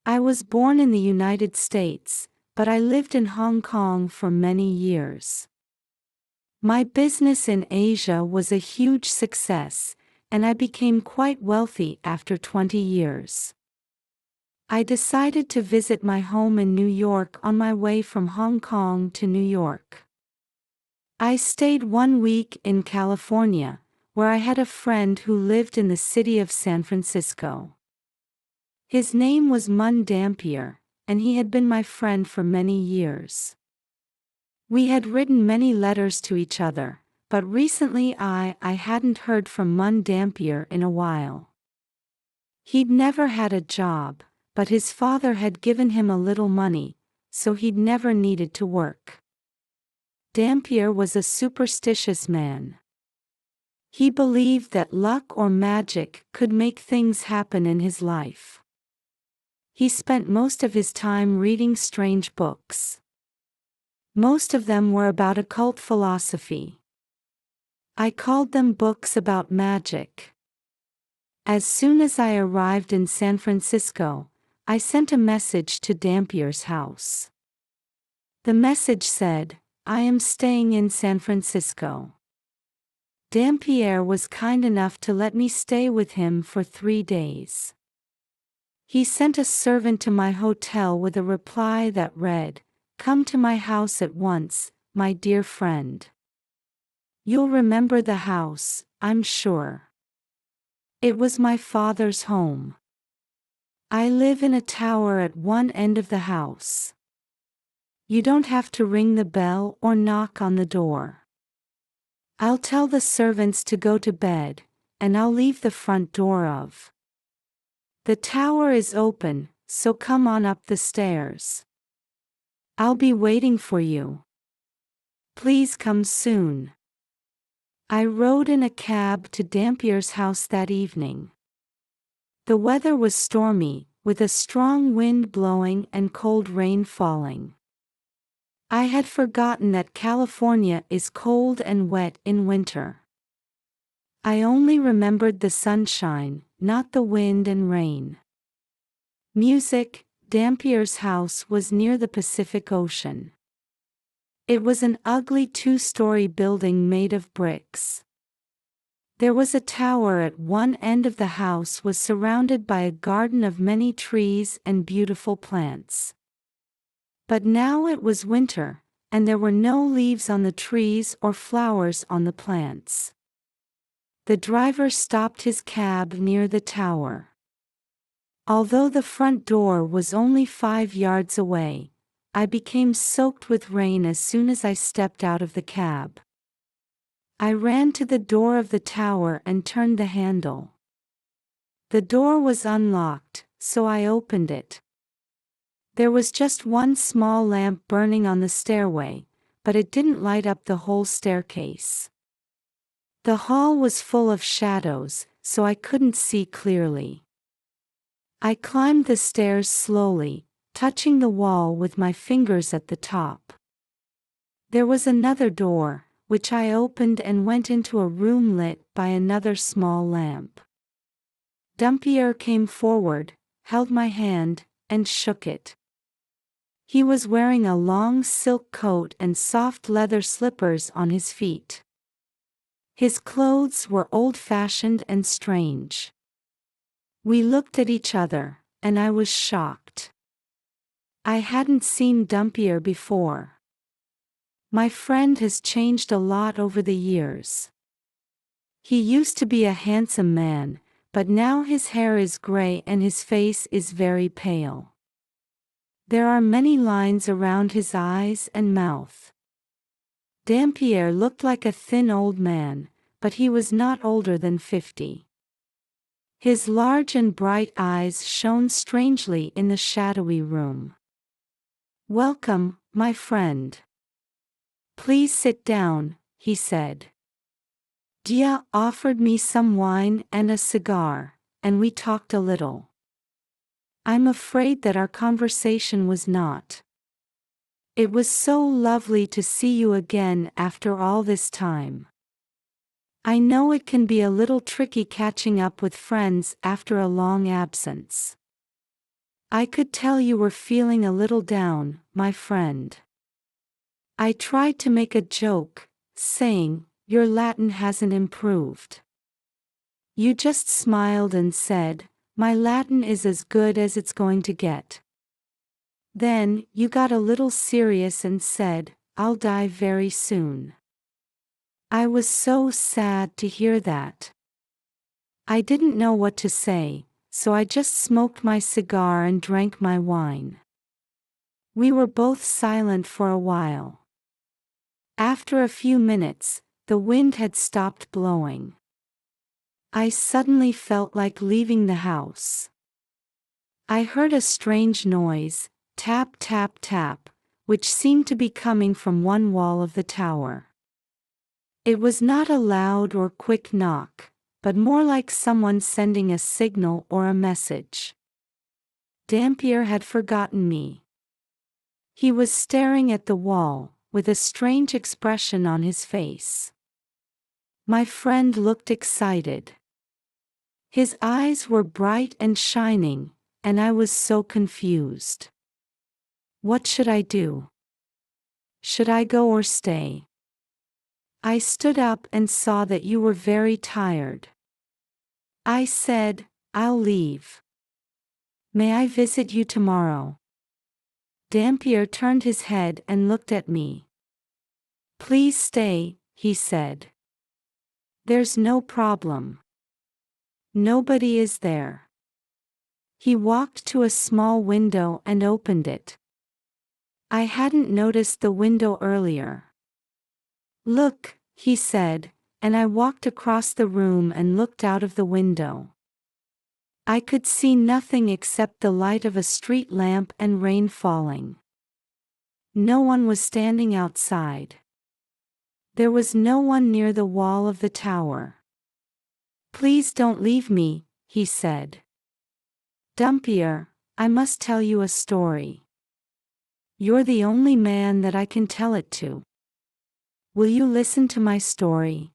I was born in the United States, but I lived in Hong Kong for many years. My business in Asia was a huge success, and I became quite wealthy after 20 years. I decided to visit my home in New York on my way from Hong Kong to New York. I stayed 1 week in California, where I had a friend who lived in the city of San Francisco. His name was Mun Dampier, and he had been my friend for many years. We had written many letters to each other, but recently I hadn't heard from Mun Dampier in a while. He'd never had a job, but his father had given him a little money, so he'd never needed to work. Dampier was a superstitious man. He believed that luck or magic could make things happen in his life. He spent most of his time reading strange books. Most of them were about occult philosophy. I called them books about magic. As soon as I arrived in San Francisco, I sent a message to Dampier's house. The message said, "I am staying in San Francisco." Dampier was kind enough to let me stay with him for 3 days. He sent a servant to my hotel with a reply that read, "Come to my house at once, my dear friend. You'll remember the house, I'm sure. It was my father's home. I live in a tower at one end of the house. You don't have to ring the bell or knock on the door. I'll tell the servants to go to bed, and I'll leave the front door of. The tower is open, so come on up the stairs. I'll be waiting for you. Please come soon." I rode in a cab to Dampier's house that evening. The weather was stormy, with a strong wind blowing and cold rain falling. I had forgotten that California is cold and wet in winter. I only remembered the sunshine, not the wind and rain. Music. Dampier's house was near the Pacific Ocean. It was an ugly 2-story building made of bricks. There was a tower at one end of the house was surrounded by a garden of many trees and beautiful plants. But now it was winter, and there were no leaves on the trees or flowers on the plants. The driver stopped his cab near the tower. Although the front door was only 5 yards away, I became soaked with rain as soon as I stepped out of the cab. I ran to the door of the tower and turned the handle. The door was unlocked, so I opened it. There was just one small lamp burning on the stairway, but it didn't light up the whole staircase. The hall was full of shadows, so I couldn't see clearly. I climbed the stairs slowly, touching the wall with my fingers at the top. There was another door, which I opened and went into a room lit by another small lamp. Dampier came forward, held my hand, and shook it. He was wearing a long silk coat and soft leather slippers on his feet. His clothes were old-fashioned and strange. We looked at each other, and I was shocked. I hadn't seen Dampier before. My friend has changed a lot over the years. He used to be a handsome man, but now his hair is gray and his face is very pale. There are many lines around his eyes and mouth. Dampier looked like a thin old man, but he was not older than 50. His large and bright eyes shone strangely in the shadowy room. "Welcome, my friend. Please sit down," he said. Dia offered me some wine and a cigar, and we talked a little. I'm afraid that our conversation was not. It was so lovely to see you again after all this time. I know it can be a little tricky catching up with friends after a long absence. I could tell you were feeling a little down, my friend. I tried to make a joke, saying, your Latin hasn't improved. You just smiled and said, my Latin is as good as it's going to get. Then, you got a little serious and said, I'll die very soon. I was so sad to hear that. I didn't know what to say, so I just smoked my cigar and drank my wine. We were both silent for a while. After a few minutes, the wind had stopped blowing. I suddenly felt like leaving the house. I heard a strange noise, tap tap tap, which seemed to be coming from one wall of the tower. It was not a loud or quick knock, but more like someone sending a signal or a message. Dampier had forgotten me. He was staring at the wall, with a strange expression on his face. My friend looked excited. His eyes were bright and shining, and I was so confused. What should I do? Should I go or stay? I stood up and saw that you were very tired. I said, I'll leave. May I visit you tomorrow? Dampier turned his head and looked at me. Please stay, he said. There's no problem. Nobody is there. He walked to a small window and opened it. I hadn't noticed the window earlier. Look, he said, and I walked across the room and looked out of the window. I could see nothing except the light of a street lamp and rain falling. No one was standing outside. There was no one near the wall of the tower. Please don't leave me, he said. Dampier, I must tell you a story. You're the only man that I can tell it to. Will you listen to my story?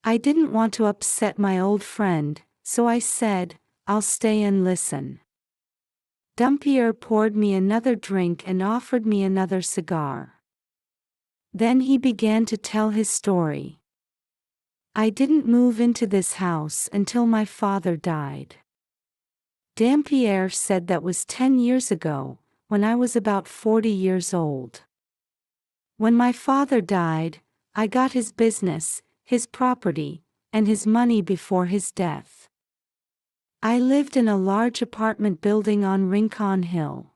I didn't want to upset my old friend, so I said, I'll stay and listen. Dampier poured me another drink and offered me another cigar. Then he began to tell his story. I didn't move into this house until my father died. Dampier said that was 10 years ago, when I was about 40 years old. When my father died, I got his business, his property, and his money before his death. I lived in a large apartment building on Rincon Hill.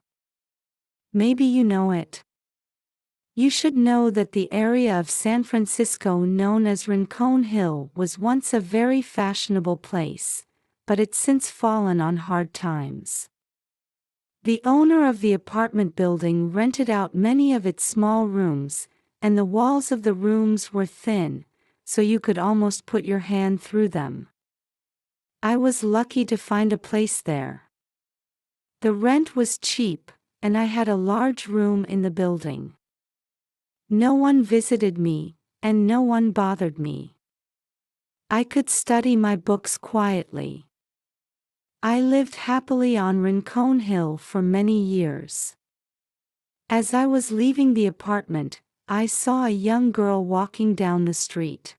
Maybe you know it. You should know that the area of San Francisco known as Rincon Hill was once a very fashionable place, but it's since fallen on hard times. The owner of the apartment building rented out many of its small rooms, and the walls of the rooms were thin, so you could almost put your hand through them. I was lucky to find a place there. The rent was cheap, and I had a large room in the building. No one visited me, and no one bothered me. I could study my books quietly. I lived happily on Rincon Hill for many years. As I was leaving the apartment, I saw a young girl walking down the street.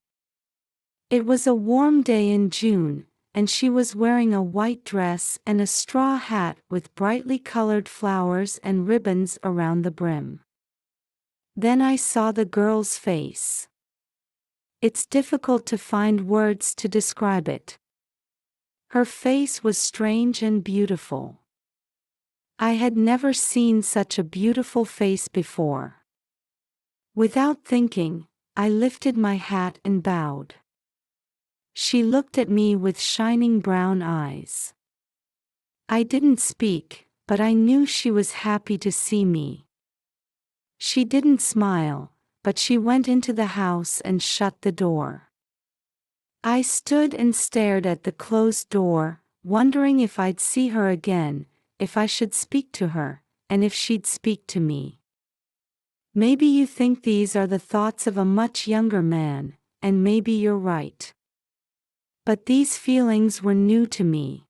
It was a warm day in June, and she was wearing a white dress and a straw hat with brightly colored flowers and ribbons around the brim. Then I saw the girl's face. It's difficult to find words to describe it. Her face was strange and beautiful. I had never seen such a beautiful face before. Without thinking, I lifted my hat and bowed. She looked at me with shining brown eyes. I didn't speak, but I knew she was happy to see me. She didn't smile, but she went into the house and shut the door. I stood and stared at the closed door, wondering if I'd see her again, if I should speak to her, and if she'd speak to me. Maybe you think these are the thoughts of a much younger man, and maybe you're right. But these feelings were new to me.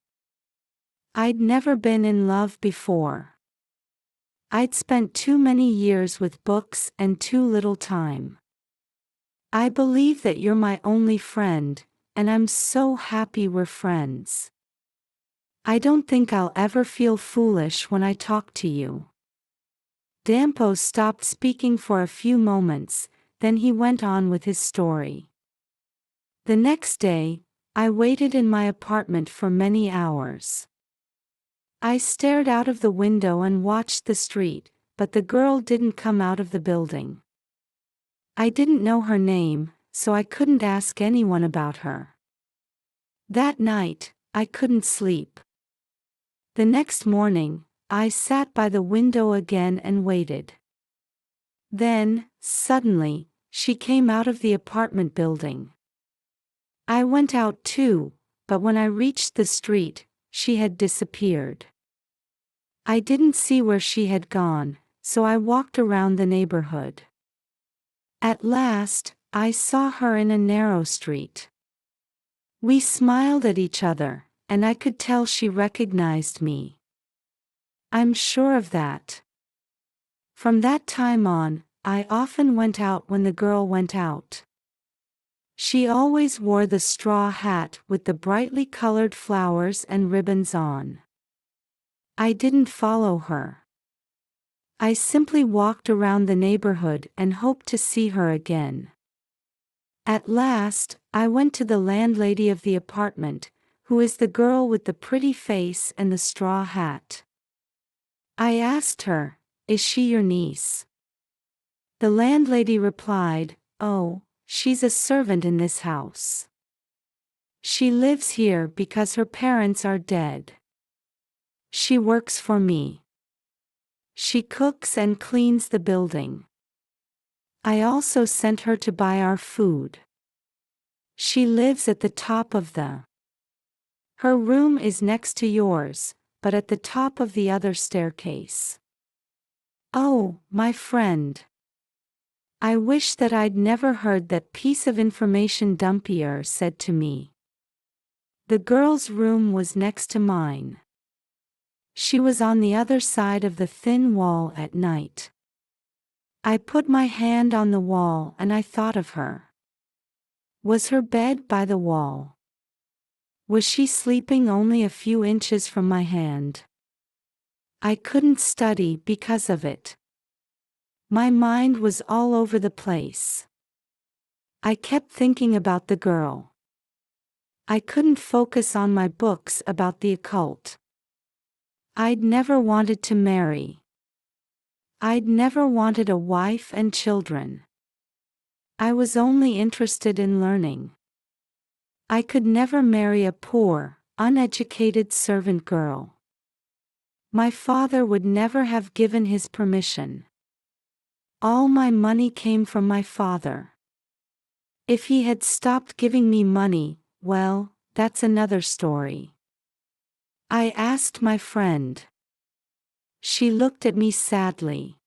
I'd never been in love before. I'd spent too many years with books and too little time. I believe that you're my only friend, and I'm so happy we're friends. I don't think I'll ever feel foolish when I talk to you. Dampo stopped speaking for a few moments, then he went on with his story. The next day, I waited in my apartment for many hours. I stared out of the window and watched the street, but the girl didn't come out of the building. I didn't know her name, so I couldn't ask anyone about her. That night, I couldn't sleep. The next morning, I sat by the window again and waited. Then, suddenly, she came out of the apartment building. I went out too, but when I reached the street, she had disappeared. I didn't see where she had gone, so I walked around the neighborhood. At last, I saw her in a narrow street. We smiled at each other, and I could tell she recognized me. I'm sure of that. From that time on, I often went out when the girl went out. She always wore the straw hat with the brightly colored flowers and ribbons on. I didn't follow her. I simply walked around the neighborhood and hoped to see her again. At last, I went to the landlady of the apartment, who is the girl with the pretty face and the straw hat. I asked her, "Is she your niece?" The landlady replied, "Oh, she's a servant in this house. She lives here because her parents are dead. She works for me. She cooks and cleans the building. I also sent her to buy our food. She lives at the top of the. Her room is next to yours, but at the top of the other staircase." Oh, my friend. I wish that I'd never heard that piece of information Dampier said to me. The girl's room was next to mine. She was on the other side of the thin wall at night. I put my hand on the wall and I thought of her. Was her bed by the wall? Was she sleeping only a few inches from my hand? I couldn't study because of it. My mind was all over the place. I kept thinking about the girl. I couldn't focus on my books about the occult. I'd never wanted to marry. I'd never wanted a wife and children. I was only interested in learning. I could never marry a poor, uneducated servant girl. My father would never have given his permission. All my money came from my father. If he had stopped giving me money, well, that's another story. I asked my friend. She looked at me sadly.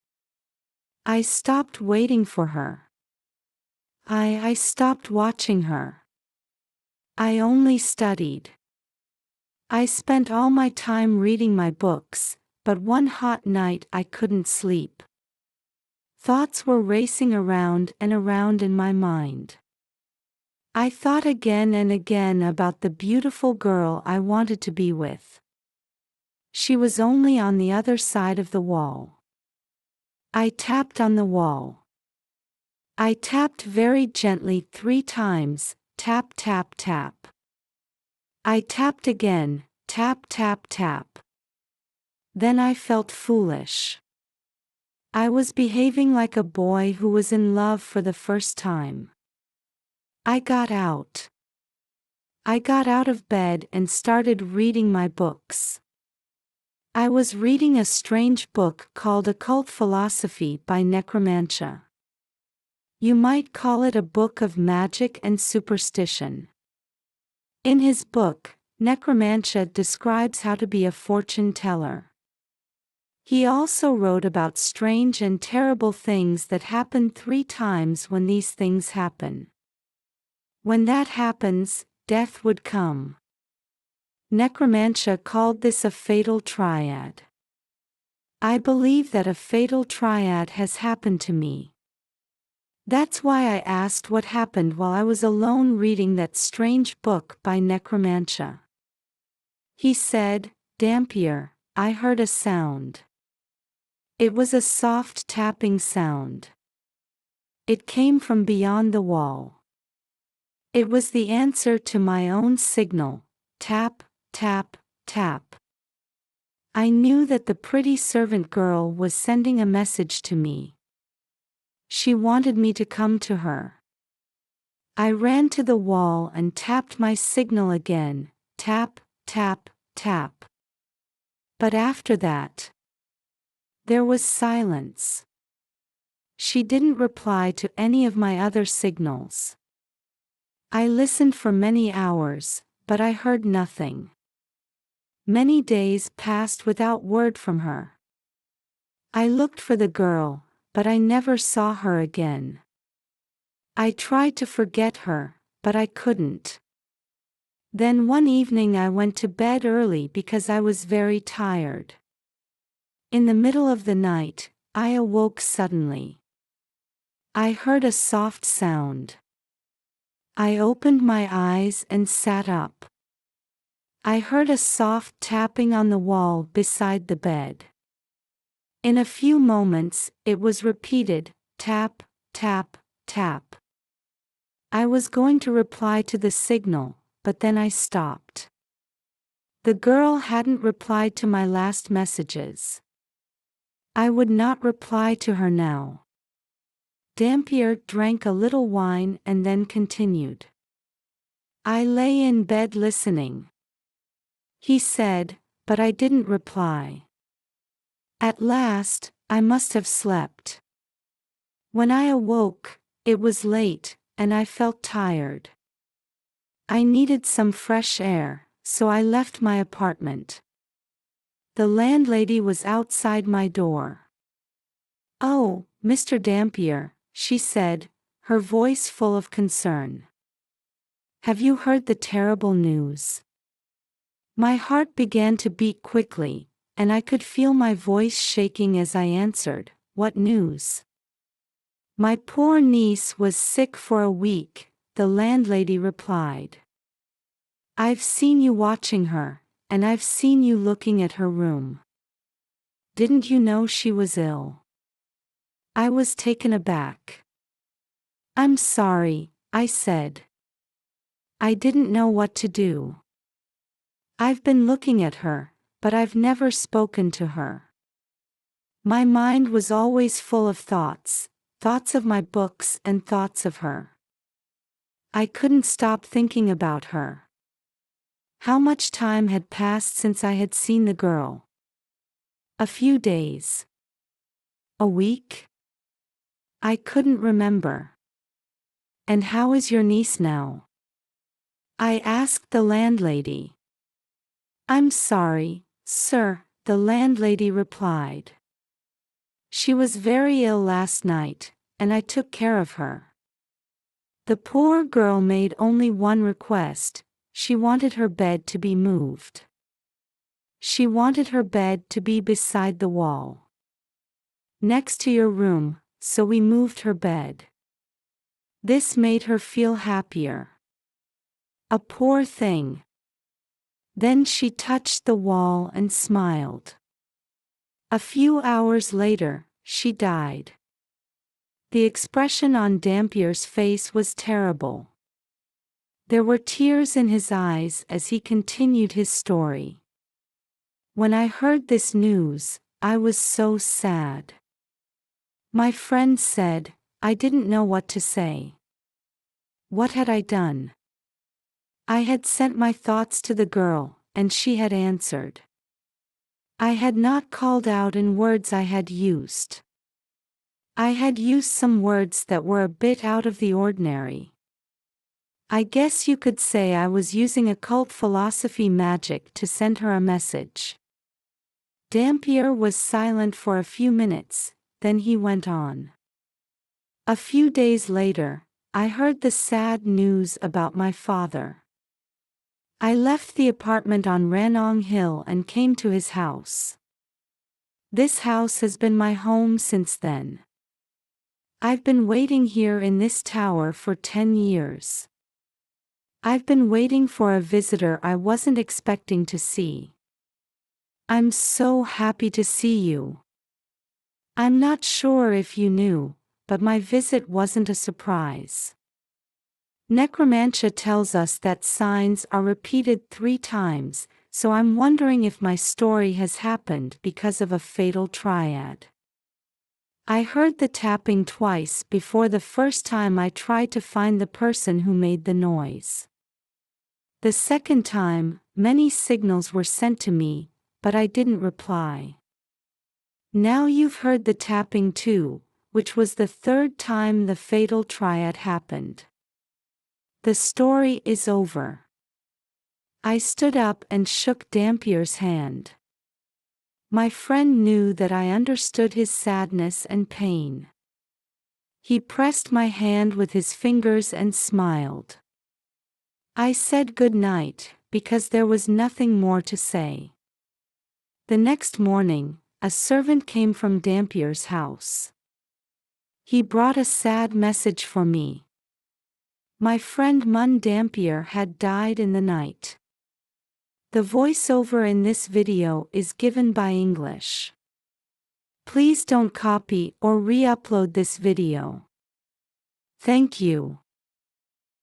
I stopped waiting for her. I stopped watching her. I only studied. I spent all my time reading my books, but one hot night I couldn't sleep. Thoughts were racing around and around in my mind. I thought again and again about the beautiful girl I wanted to be with. She was only on the other side of the wall. I tapped on the wall. I tapped very gently 3 times, tap tap tap. I tapped again, tap tap tap. Then I felt foolish. I was behaving like a boy who was in love for the first time. I got out. I got out of bed and started reading my books. I was reading a strange book called Occult Philosophy by Necromantia. You might call it a book of magic and superstition. In his book, Necromantia describes how to be a fortune teller. He also wrote about strange and terrible things that happen 3 times when these things happen. When that happens, death would come. Necromantia called this a fatal triad. I believe that a fatal triad has happened to me. That's why I asked what happened while I was alone reading that strange book by Necromantia. He said, Dampier, I heard a sound. It was a soft tapping sound. It came from beyond the wall. It was the answer to my own signal, tap, tap, tap. I knew that the pretty servant girl was sending a message to me. She wanted me to come to her. I ran to the wall and tapped my signal again, tap, tap, tap. But after that, there was silence. She didn't reply to any of my other signals. I listened for many hours, but I heard nothing. Many days passed without word from her. I looked for the girl, but I never saw her again. I tried to forget her, but I couldn't. Then one evening I went to bed early because I was very tired. In the middle of the night, I awoke suddenly. I heard a soft sound. I opened my eyes and sat up. I heard a soft tapping on the wall beside the bed. In a few moments, it was repeated, tap, tap, tap. I was going to reply to the signal, but then I stopped. The girl hadn't replied to my last messages. I would not reply to her now. Dampier drank a little wine and then continued. I lay in bed listening. He said, but I didn't reply. At last, I must have slept. When I awoke, it was late, and I felt tired. I needed some fresh air, so I left my apartment. The landlady was outside my door. Oh, Mr. Dampier, she said, her voice full of concern. Have you heard the terrible news? My heart began to beat quickly, and I could feel my voice shaking as I answered, What news? My poor niece was sick for a week, the landlady replied. I've seen you watching her, and I've seen you looking at her room. Didn't you know she was ill? I was taken aback. I'm sorry, I said. I didn't know what to do. I've been looking at her, but I've never spoken to her. My mind was always full of thoughts of my books and thoughts of her. I couldn't stop thinking about her. How much time had passed since I had seen the girl? A few days. A week? I couldn't remember. And how is your niece now? I asked the landlady. I'm sorry, sir, the landlady replied. She was very ill last night, and I took care of her. The poor girl made only one request. She wanted her bed to be moved. She wanted her bed to be beside the wall, next to your room, so we moved her bed. This made her feel happier. A poor thing. Then she touched the wall and smiled. A few hours later, she died. The expression on Dampier's face was terrible. There were tears in his eyes as he continued his story. When I heard this news, I was so sad. My friend said, I didn't know what to say. What had I done? I had sent my thoughts to the girl, and she had answered. I had not called out in words I had used. I had used some words that were a bit out of the ordinary. I guess you could say I was using occult philosophy magic to send her a message. Dampier was silent for a few minutes, then he went on. A few days later, I heard the sad news about my father. I left the apartment on Ranong Hill and came to his house. This house has been my home since then. I've been waiting here in this tower for 10 years. I've been waiting for a visitor I wasn't expecting to see. I'm so happy to see you. I'm not sure if you knew, but my visit wasn't a surprise. Necromantia tells us that signs are repeated 3 times, so I'm wondering if my story has happened because of a fatal triad. I heard the tapping twice before the first time I tried to find the person who made the noise. The second time, many signals were sent to me, but I didn't reply. Now you've heard the tapping too, which was the 3rd time the fatal triad happened. The story is over. I stood up and shook Dampier's hand. My friend knew that I understood his sadness and pain. He pressed my hand with his fingers and smiled. I said good night, because there was nothing more to say. The next morning, a servant came from Dampier's house. He brought a sad message for me. My friend Mun Dampier had died in the night. The voiceover in this video is given by English. Please don't copy or re-upload this video. Thank you.